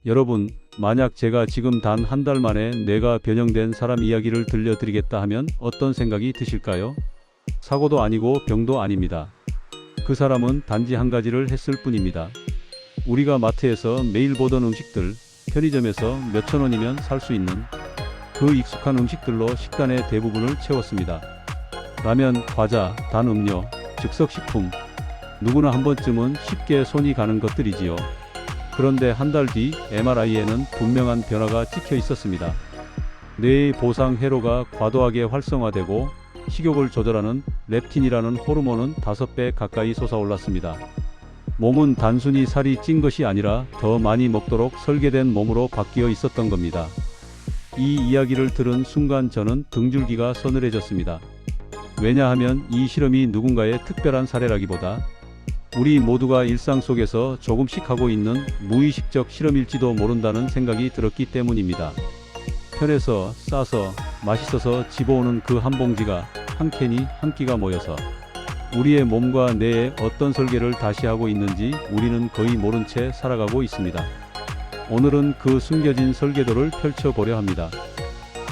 여러분, 만약 제가 지금 단 한 달 만에 뇌가 변형된 사람 이야기를 들려드리겠다 하면 어떤 생각이 드실까요? 사고도 아니고 병도 아닙니다. 그 사람은 단지 한 가지를 했을 뿐입니다. 우리가 마트에서 매일 보던 음식들, 편의점에서 몇천 원이면 살 수 있는 그 익숙한 음식들로 식단의 대부분을 채웠습니다. 라면, 과자, 단 음료, 즉석식품, 누구나 한 번쯤은 쉽게 손이 가는 것들이지요. 그런데 한 달 뒤 MRI에는 분명한 변화가 찍혀 있었습니다. 뇌의 보상 회로가 과도하게 활성화되고 식욕을 조절하는 렙틴이라는 호르몬은 5배 가까이 솟아올랐습니다. 몸은 단순히 살이 찐 것이 아니라 더 많이 먹도록 설계된 몸으로 바뀌어 있었던 겁니다. 이 이야기를 들은 순간 저는 등줄기가 서늘해졌습니다. 왜냐하면 이 실험이 누군가의 특별한 사례라기보다 우리 모두가 일상 속에서 조금씩 하고 있는 무의식적 실험일지도 모른다는 생각이 들었기 때문입니다. 편해서, 싸서, 맛있어서 집어오는 그 한 봉지가 한 캔이 한 끼가 모여서 우리의 몸과 뇌에 어떤 설계를 다시 하고 있는지 우리는 거의 모른 채 살아가고 있습니다. 오늘은 그 숨겨진 설계도를 펼쳐보려 합니다.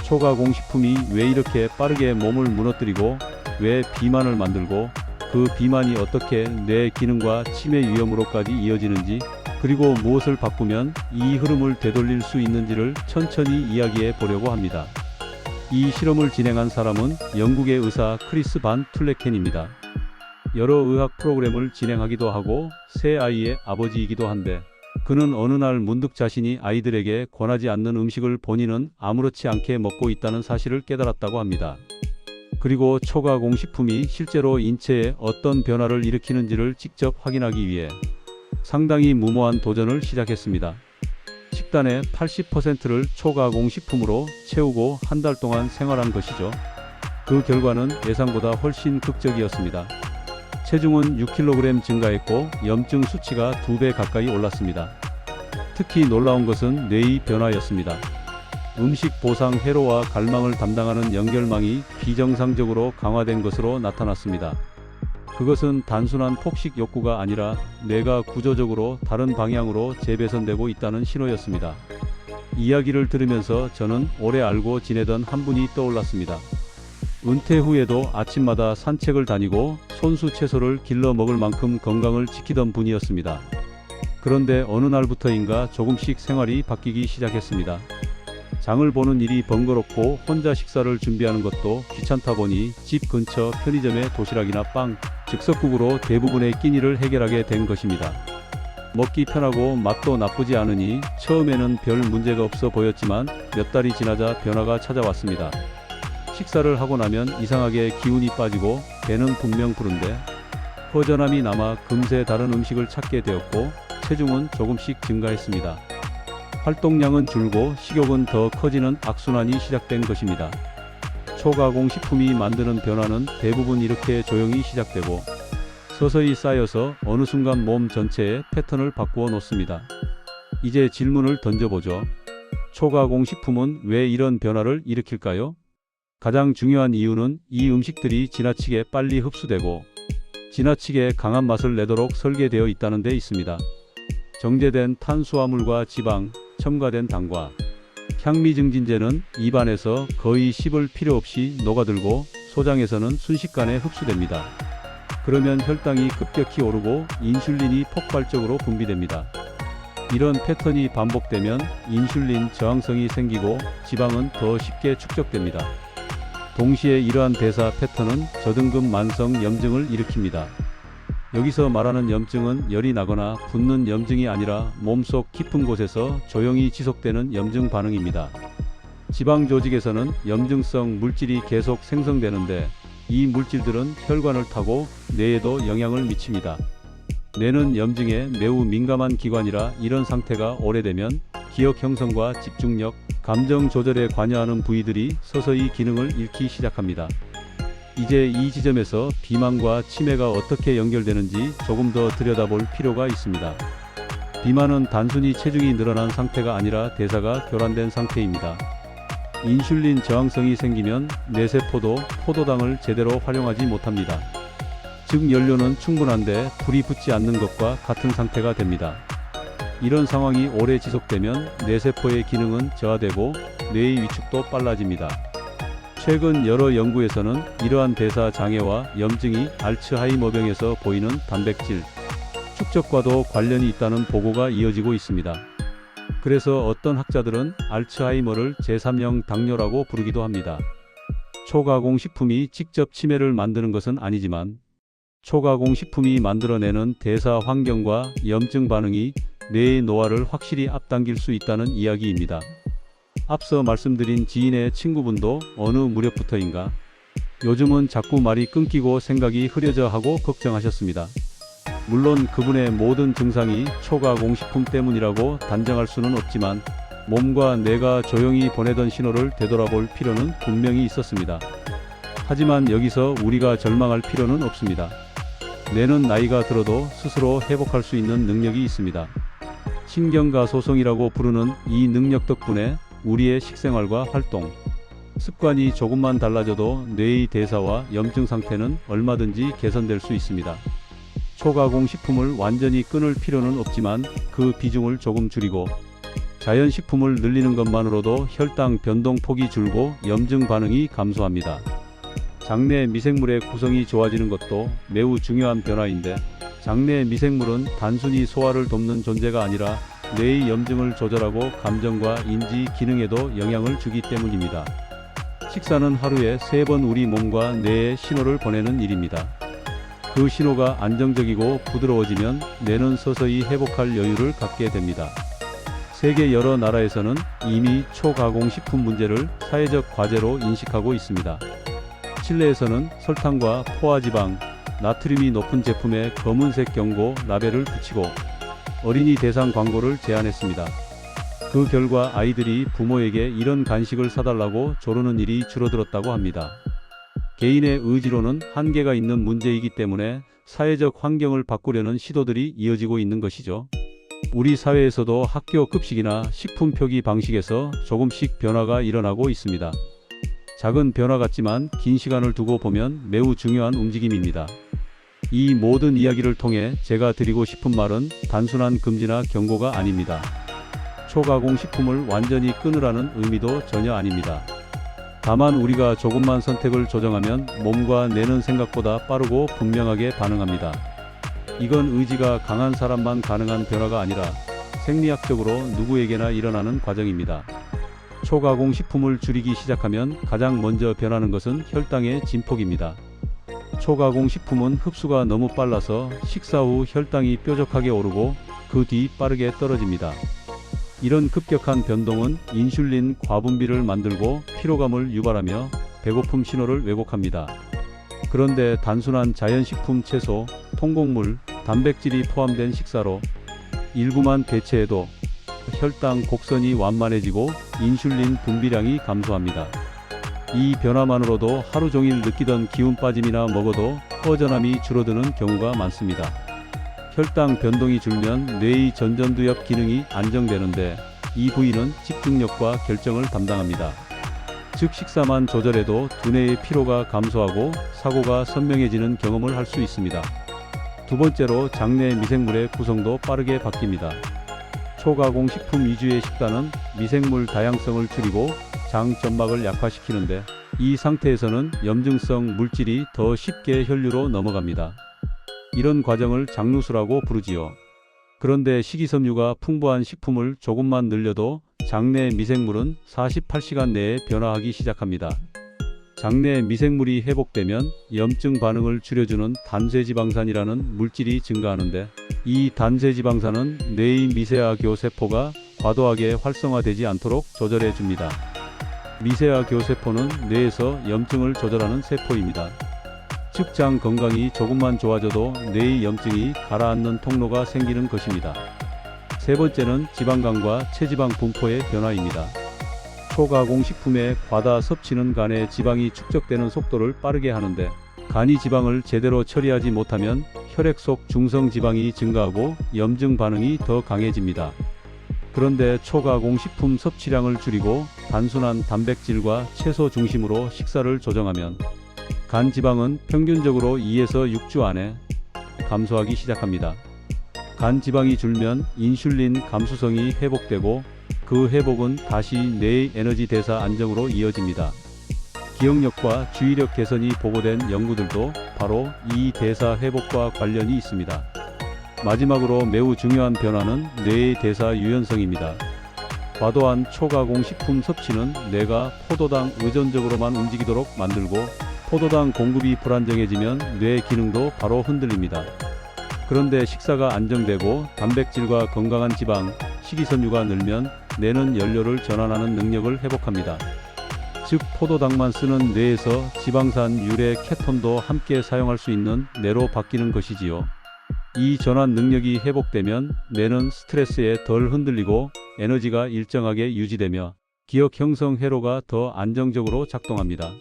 초가공식품이 왜 이렇게 빠르게 몸을 무너뜨리고 왜 비만을 만들고 그 비만이 어떻게 뇌 기능과 치매 위험으로까지 이어지는지, 그리고 무엇을 바꾸면 이 흐름을 되돌릴 수 있는지를 천천히 이야기해 보려고 합니다. 이 실험을 진행한 사람은 영국의 의사 크리스 반 툴레켄입니다. 여러 의학 프로그램을 진행하기도 하고 세 아이의 아버지이기도 한데, 그는 어느 날 문득 자신이 아이들에게 권하지 않는 음식을 본인은 아무렇지 않게 먹고 있다는 사실을 깨달았다고 합니다. 그리고 초가공식품이 실제로 인체에 어떤 변화를 일으키는지를 직접 확인하기 위해 상당히 무모한 도전을 시작했습니다. 식단의 80%를 초가공식품으로 채우고 한 달 동안 생활한 것이죠. 그 결과는 예상보다 훨씬 극적이었습니다. 체중은 6kg 증가했고 염증 수치가 2배 가까이 올랐습니다. 특히 놀라운 것은 뇌의 변화였습니다. 음식 보상 회로와 갈망을 담당하는 연결망이 비정상적으로 강화된 것으로 나타났습니다. 그것은 단순한 폭식 욕구가 아니라 뇌가 구조적으로 다른 방향으로 재배선되고 있다는 신호였습니다. 이야기를 들으면서 저는 오래 알고 지내던 한 분이 떠올랐습니다. 은퇴 후에도 아침마다 산책을 다니고 손수 채소를 길러 먹을 만큼 건강을 지키던 분이었습니다. 그런데 어느 날부터인가 조금씩 생활이 바뀌기 시작했습니다. 장을 보는 일이 번거롭고 혼자 식사를 준비하는 것도 귀찮다 보니 집 근처 편의점의 도시락이나 빵, 즉석국으로 대부분의 끼니를 해결하게 된 것입니다. 먹기 편하고 맛도 나쁘지 않으니 처음에는 별 문제가 없어 보였지만 몇 달이 지나자 변화가 찾아왔습니다. 식사를 하고 나면 이상하게 기운이 빠지고 배는 분명 부른데 허전함이 남아 금세 다른 음식을 찾게 되었고 체중은 조금씩 증가했습니다. 활동량은 줄고 식욕은 더 커지는 악순환이 시작된 것입니다. 초가공식품이 만드는 변화는 대부분 이렇게 조용히 시작되고 서서히 쌓여서 어느 순간 몸 전체의 패턴을 바꾸어 놓습니다. 이제 질문을 던져보죠. 초가공식품은 왜 이런 변화를 일으킬까요? 가장 중요한 이유는 이 음식들이 지나치게 빨리 흡수되고 지나치게 강한 맛을 내도록 설계되어 있다는 데 있습니다. 정제된 탄수화물과 지방, 첨가된 당과 향미 증진제는 입안에서 거의 씹을 필요 없이 녹아들고 소장에서는 순식간에 흡수됩니다. 그러면 혈당이 급격히 오르고 인슐린이 폭발적으로 분비됩니다. 이런 패턴이 반복되면 인슐린 저항성이 생기고 지방은 더 쉽게 축적됩니다. 동시에 이러한 대사 패턴은 저등급 만성 염증을 일으킵니다. 여기서 말하는 염증은 열이 나거나 붓는 염증이 아니라 몸속 깊은 곳에서 조용히 지속되는 염증 반응입니다. 지방 조직에서는 염증성 물질이 계속 생성되는데 이 물질들은 혈관을 타고 뇌에도 영향을 미칩니다. 뇌는 염증에 매우 민감한 기관이라 이런 상태가 오래되면 기억 형성과 집중력, 감정 조절에 관여하는 부위들이 서서히 기능을 잃기 시작합니다. 이제 이 지점에서 비만과 치매가 어떻게 연결되는지 조금 더 들여다볼 필요가 있습니다. 비만은 단순히 체중이 늘어난 상태가 아니라 대사가 교란된 상태입니다. 인슐린 저항성이 생기면 뇌세포도 포도당을 제대로 활용하지 못합니다. 즉 연료는 충분한데 불이 붙지 않는 것과 같은 상태가 됩니다. 이런 상황이 오래 지속되면 뇌세포의 기능은 저하되고 뇌의 위축도 빨라집니다. 최근 여러 연구에서는 이러한 대사 장애와 염증이 알츠하이머병에서 보이는 단백질 축적과도 관련이 있다는 보고가 이어지고 있습니다. 그래서 어떤 학자들은 알츠하이머를 제3형 당뇨라고 부르기도 합니다. 초가공 식품이 직접 치매를 만드는 것은 아니지만 초가공 식품이 만들어내는 대사 환경과 염증 반응이 뇌의 노화를 확실히 앞당길 수 있다는 이야기입니다. 앞서 말씀드린 지인의 친구분도 어느 무렵부터인가 요즘은 자꾸 말이 끊기고 생각이 흐려져 하고 걱정하셨습니다. 물론 그분의 모든 증상이 초가공식품 때문이라고 단정할 수는 없지만 몸과 뇌가 조용히 보내던 신호를 되돌아볼 필요는 분명히 있었습니다. 하지만 여기서 우리가 절망할 필요는 없습니다. 뇌는 나이가 들어도 스스로 회복할 수 있는 능력이 있습니다. 신경가소성이라고 부르는 이 능력 덕분에 우리의 식생활과 활동, 습관이 조금만 달라져도 뇌의 대사와 염증 상태는 얼마든지 개선될 수 있습니다. 초가공 식품을 완전히 끊을 필요는 없지만 그 비중을 조금 줄이고 자연식품을 늘리는 것만으로도 혈당 변동 폭이 줄고 염증 반응이 감소합니다. 장내 미생물의 구성이 좋아지는 것도 매우 중요한 변화인데 장내 미생물은 단순히 소화를 돕는 존재가 아니라 뇌의 염증을 조절하고 감정과 인지 기능에도 영향을 주기 때문입니다. 식사는 하루에 3번 우리 몸과 뇌에 신호를 보내는 일입니다. 그 신호가 안정적이고 부드러워지면 뇌는 서서히 회복할 여유를 갖게 됩니다. 세계 여러 나라에서는 이미 초가공식품 문제를 사회적 과제로 인식하고 있습니다. 칠레에서는 설탕과 포화지방, 나트륨이 높은 제품에 검은색 경고 라벨을 붙이고 어린이 대상 광고를 제한했습니다. 그 결과 아이들이 부모에게 이런 간식을 사달라고 조르는 일이 줄어들었다고 합니다. 개인의 의지로는 한계가 있는 문제이기 때문에 사회적 환경을 바꾸려는 시도들이 이어지고 있는 것이죠. 우리 사회에서도 학교 급식이나 식품 표기 방식에서 조금씩 변화가 일어나고 있습니다. 작은 변화 같지만 긴 시간을 두고 보면 매우 중요한 움직임입니다. 이 모든 이야기를 통해 제가 드리고 싶은 말은 단순한 금지나 경고가 아닙니다. 초가공 식품을 완전히 끊으라는 의미도 전혀 아닙니다. 다만 우리가 조금만 선택을 조정하면 몸과 뇌는 생각보다 빠르고 분명하게 반응합니다. 이건 의지가 강한 사람만 가능한 변화가 아니라 생리학적으로 누구에게나 일어나는 과정입니다. 초가공 식품을 줄이기 시작하면 가장 먼저 변하는 것은 혈당의 진폭입니다. 초가공 식품은 흡수가 너무 빨라서 식사 후 혈당이 뾰족하게 오르고 그 뒤 빠르게 떨어집니다. 이런 급격한 변동은 인슐린 과분비를 만들고 피로감을 유발하며 배고픔 신호를 왜곡합니다. 그런데 단순한 자연식품 채소, 통곡물, 단백질이 포함된 식사로 일부만 대체해도 혈당 곡선이 완만해지고 인슐린 분비량이 감소합니다. 이 변화만으로도 하루 종일 느끼던 기운 빠짐이나 먹어도 허전함이 줄어드는 경우가 많습니다. 혈당 변동이 줄면 뇌의 전전두엽 기능이 안정되는데 이 부위는 집중력과 결정을 담당합니다. 즉 식사만 조절해도 두뇌의 피로가 감소하고 사고가 선명해지는 경험을 할 수 있습니다. 두 번째로 장내 미생물의 구성도 빠르게 바뀝니다. 초가공 식품 위주의 식단은 미생물 다양성을 줄이고 장 점막을 약화시키는데 이 상태에서는 염증성 물질이 더 쉽게 혈류로 넘어갑니다. 이런 과정을 장누수라고 부르지요. 그런데 식이섬유가 풍부한 식품을 조금만 늘려도 장내 미생물은 48시간 내에 변화하기 시작합니다. 장내 미생물이 회복되면 염증 반응을 줄여주는 단쇄지방산이라는 물질이 증가하는데 이 단쇄지방산은 뇌의 미세아 교세포가 과도하게 활성화되지 않도록 조절해 줍니다. 미세아 교세포는 뇌에서 염증을 조절하는 세포입니다. 즉 장 건강이 조금만 좋아져도 뇌의 염증이 가라앉는 통로가 생기는 것입니다. 세 번째는 지방간과 체지방 분포의 변화입니다. 초가공 식품의 과다 섭취는 간에 지방이 축적되는 속도를 빠르게 하는데 간이 지방을 제대로 처리하지 못하면 혈액 속 중성 지방이 증가하고 염증 반응이 더 강해집니다. 그런데 초가공 식품 섭취량을 줄이고 단순한 단백질과 채소 중심으로 식사를 조정하면 간 지방은 평균적으로 2에서 6주 안에 감소하기 시작합니다. 간 지방이 줄면 인슐린 감수성이 회복되고 그 회복은 다시 뇌의 에너지 대사 안정으로 이어집니다. 기억력과 주의력 개선이 보고된 연구들도 바로 이 대사 회복과 관련이 있습니다. 마지막으로 매우 중요한 변화는 뇌의 대사 유연성입니다. 과도한 초가공 식품 섭취는 뇌가 포도당 의존적으로만 움직이도록 만들고 포도당 공급이 불안정해지면 뇌 기능도 바로 흔들립니다. 그런데 식사가 안정되고 단백질과 건강한 지방, 식이섬유가 늘면 뇌는 연료를 전환하는 능력을 회복합니다. 즉 포도당만 쓰는 뇌에서 지방산 유래 케톤도 함께 사용할 수 있는 뇌로 바뀌는 것이지요. 이 전환 능력이 회복되면 뇌는 스트레스에 덜 흔들리고 에너지가 일정하게 유지되며 기억 형성 회로가 더 안정적으로 작동합니다.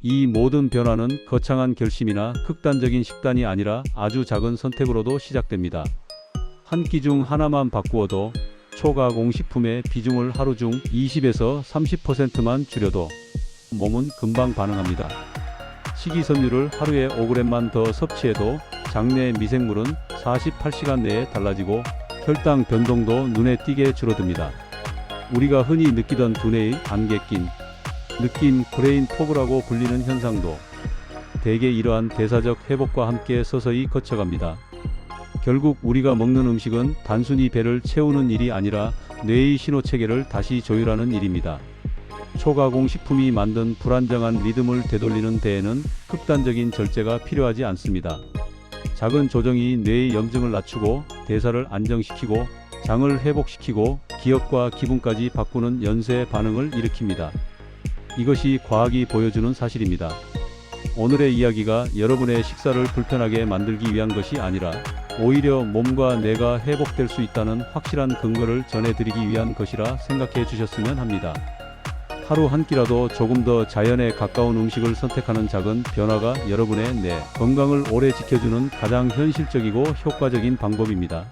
이 모든 변화는 거창한 결심이나 극단적인 식단이 아니라 아주 작은 선택으로도 시작됩니다. 한 끼 중 하나만 바꾸어도 초가공식품의 비중을 하루 중 20에서 30%만 줄여도 몸은 금방 반응합니다. 식이섬유를 하루에 5g만 더 섭취해도 장내 미생물은 48시간 내에 달라지고 혈당 변동도 눈에 띄게 줄어듭니다. 우리가 흔히 느끼던 두뇌의 안개 낀, 느낀 브레인 포그라고 불리는 현상도 대개 이러한 대사적 회복과 함께 서서히 거쳐갑니다. 결국 우리가 먹는 음식은 단순히 배를 채우는 일이 아니라 뇌의 신호체계를 다시 조율하는 일입니다. 초가공 식품이 만든 불안정한 리듬을 되돌리는 데에는 극단적인 절제가 필요하지 않습니다. 작은 조정이 뇌의 염증을 낮추고 대사를 안정시키고 장을 회복시키고 기억과 기분까지 바꾸는 연쇄 반응을 일으킵니다. 이것이 과학이 보여주는 사실입니다. 오늘의 이야기가 여러분의 식사를 불편하게 만들기 위한 것이 아니라 오히려 몸과 뇌가 회복될 수 있다는 확실한 근거를 전해드리기 위한 것이라 생각해 주셨으면 합니다. 하루 한 끼라도 조금 더 자연에 가까운 음식을 선택하는 작은 변화가 여러분의 뇌 건강을 오래 지켜주는 가장 현실적이고 효과적인 방법입니다.